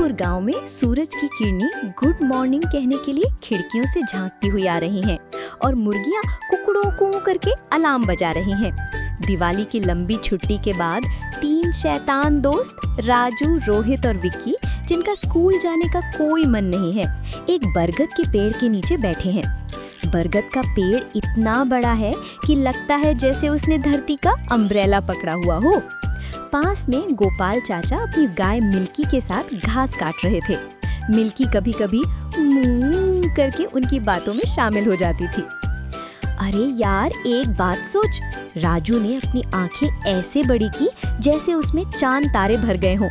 जयपुर गांव में सूरज की किरणें गुड मॉर्निंग कहने के लिए खिड़कियों से झांकती हुई आ रही हैं और मुर्गियां कुकड़ों कू करके अलार्म बजा रही हैं। दिवाली की लंबी छुट्टी के बाद 3 शैतान दोस्त राजू, रोहित और विक्की, जिनका स्कूल जाने का कोई मन नहीं है, एक बरगद के पेड़ के नीचे बैठे हैं। बरगद का पेड़ इतना बड़ा है कि लगता है जैसे उसने धरती का अम्ब्रेला पकड़ा हुआ हो। पास में गोपाल चाचा अपनी गाय मिल्की के साथ घास काट रहे थे। मिल्की कभी कभी मूं करके उनकी बातों में शामिल हो जाती थी। अरे यार, एक बात सोच, राजू ने अपनी आंखें ऐसे बड़ी की जैसे उसमें चांद तारे भर गए हों।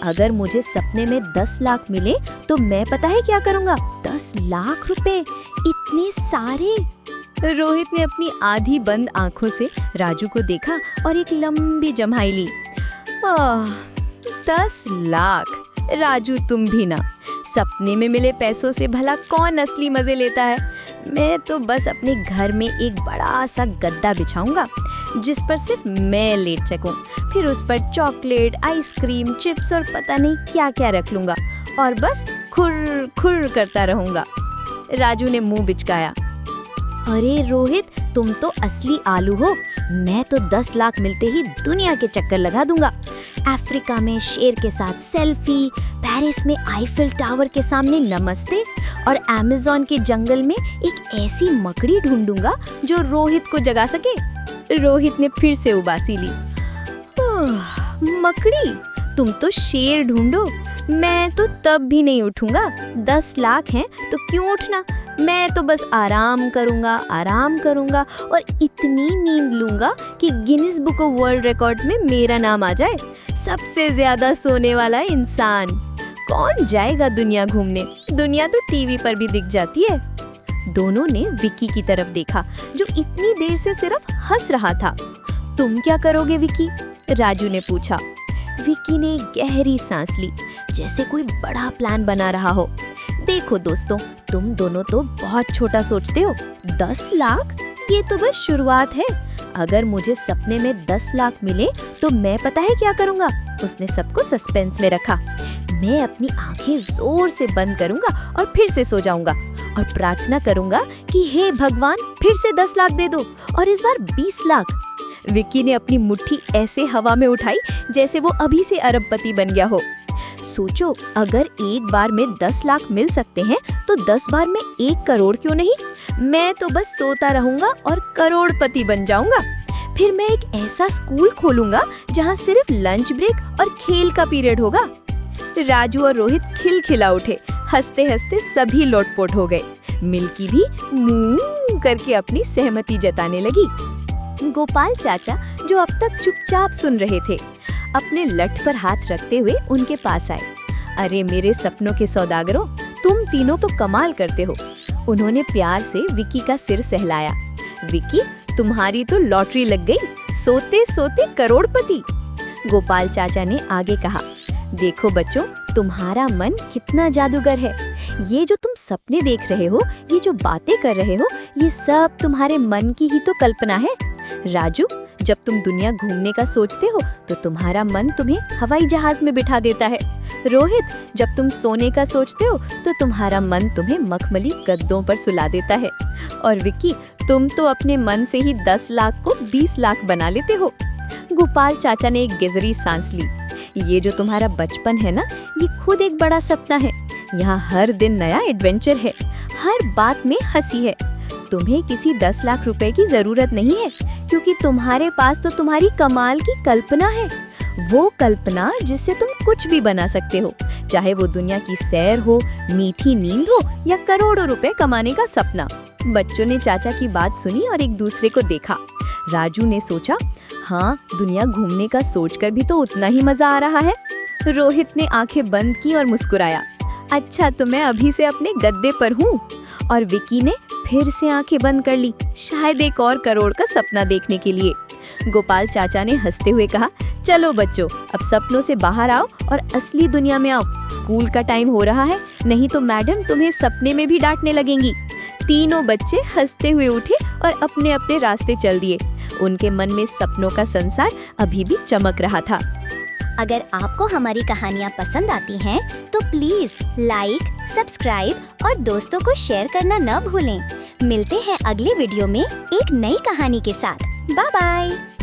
अगर मुझे सपने में 10 लाख मिले तो मैं पता है क्या करूँगा? 10 लाख रुपए, इतने सारे। रोहित ने अपनी आधी बंद आंखों से राजू को देखा और एक लंबी जम्हाई ली। 10 लाख? राजू, तुम भी ना। सपने में मिले पैसों से भला कौन असली मजे लेता है? मैं तो बस अपने घर में एक बड़ा सा गद्दा बिछाऊंगा जिस पर सिर्फ मैं लेट सकूं। फिर उस पर चॉकलेट, आइसक्रीम, चिप्स और पता नहीं क्या क्या रख लूंगा और बस खुर खुर करता रहूंगा। राजू ने मुंह बिचकाया। अरे रोहित, तुम तो असली आलू हो। मैं तो 10 लाख मिलते ही दुनिया के चक्कर लगा दूंगा। अफ्रीका में शेर के साथ सेल्फी, पेरिस में आईफिल टावर के सामने नमस्ते और अमेज़न के जंगल में एक ऐसी मकड़ी ढूंढूंगा जो रोहित को जगा सके। रोहित ने फिर से उबासी ली। मकड़ी? तुम तो शेर ढूंढो, मैं तो तब भी नहीं उठूंगा। 10 लाख हैं तो क्यों उठना? मैं तो बस आराम करूंगा और इतनी नींद लूंगा कि Guinness book of world records में मेरा नाम आ जाए। सबसे ज्यादा सोने वाला इंसान। कौन जाएगा दुनिया घूमने? दुनिया तो टीवी पर भी दिख जाती है। दोनों ने विक्की की तरफ देखा जो इतनी देर से सिर्फ हंस रहा था। तुम क्या करोगे विक्की? राजू ने पूछा। विक्की ने गहरी सांस ली, जैसे कोई बड़ा प्लान बना रहा हो। देखो दोस्तों, तुम दोनों तो बहुत छोटा सोचते हो। 10 लाख? ये तो बस शुरुआत है। अगर मुझे सपने में 10 लाख मिले तो मैं पता है क्या करूँगा? उसने सबको सस्पेंस में रखा। मैं अपनी आंखें जोर से बंद करूँगा और फिर से सो जाऊँगा और प्रार्थना करूँगा कि हे भगवान, फिर से 10 लाख दे दो और इस बार 20 लाख। विक्की ने अपनी मुट्ठी ऐसे हवा में उठाई जैसे वो अभी से अरबपति बन गया हो। सोचो, अगर एक बार में 10 लाख मिल सकते हैं तो 10 बार में 1 करोड़ क्यों नहीं? मैं तो बस सोता रहूंगा और करोड़पति बन जाऊंगा। फिर मैं एक ऐसा स्कूल खोलूंगा जहां सिर्फ लंच ब्रेक और खेल का पीरियड होगा। राजू और रोहित खिलखिला उठे। हंसते हंसते सभी लोटपोट हो गए। मिल्की भी मुंह करके अपनी सहमति जताने लगी। गोपाल चाचा, जो अब तक चुपचाप सुन रहे थे, अपने लठ पर हाथ रखते हुए उनके पास आए। अरे मेरे सपनों के सौदागरों, तुम तीनों तो कमाल करते हो। उन्होंने प्यार से विक्की का सिर सहलाया। विक्की, तुम्हारी तो लॉटरी लग गई, सोते सोते करोड़पति। गोपाल चाचा ने आगे कहा, देखो बच्चों, तुम्हारा मन कितना जादूगर है। ये जो तुम सपने देख रहे हो, ये जो बातें कर रहे हो, ये सब तुम्हारे मन की ही तो कल्पना है। राजू, जब तुम दुनिया घूमने का सोचते हो तो तुम्हारा मन तुम्हें हवाई जहाज में बिठा देता है। रोहित, जब तुम सोने का सोचते हो तो तुम्हारा मन तुम्हें मखमली गद्दों पर सुला देता है। और विक्की, तुम तो अपने मन से ही 10 लाख को 20 लाख बना लेते हो। गोपाल चाचा ने एक गहरी सांस ली। ये जो तुम्हारा बचपन है ना, ये खुद एक बड़ा सपना है। यहाँ हर दिन नया एडवेंचर है, हर बात में हंसी है। तुम्हें किसी 10 लाख रुपए की जरूरत नहीं है, क्योंकि तुम्हारे पास तो तुम्हारी कमाल की कल्पना है। वो कल्पना जिससे तुम कुछ भी बना सकते हो, चाहे वो दुनिया की सैर हो, मीठी नींद हो या करोड़ों रुपए कमाने का सपना। बच्चों ने चाचा की बात सुनी और एक दूसरे को देखा। राजू ने सोचा, हाँ, दुनिया घूमने का सोचकर भी तो उतना ही मजा आ रहा है। रोहित ने आंखें बंद की और मुस्कुराया। अच्छा, तो मैं अभी से अपने गद्दे पर हूँ। और विक्की ने फिर से आंखें बंद कर ली, शायद एक और करोड़ का सपना देखने के लिए। गोपाल चाचा ने हंसते हुए कहा, चलो बच्चों, अब सपनों से बाहर आओ और असली दुनिया में आओ। स्कूल का टाइम हो रहा है, नहीं तो मैडम तुम्हें सपने में भी डांटने लगेंगी। तीनों बच्चे हंसते हुए उठे और अपने अपने रास्ते चल दिए। उनके मन में सपनों का संसार अभी भी चमक रहा था। अगर आपको हमारी कहानियाँ पसंद आती हैं तो प्लीज लाइक, सब्सक्राइब और दोस्तों को शेयर करना न भूलें। मिलते हैं अगले वीडियो में एक नई कहानी के साथ। Bye bye.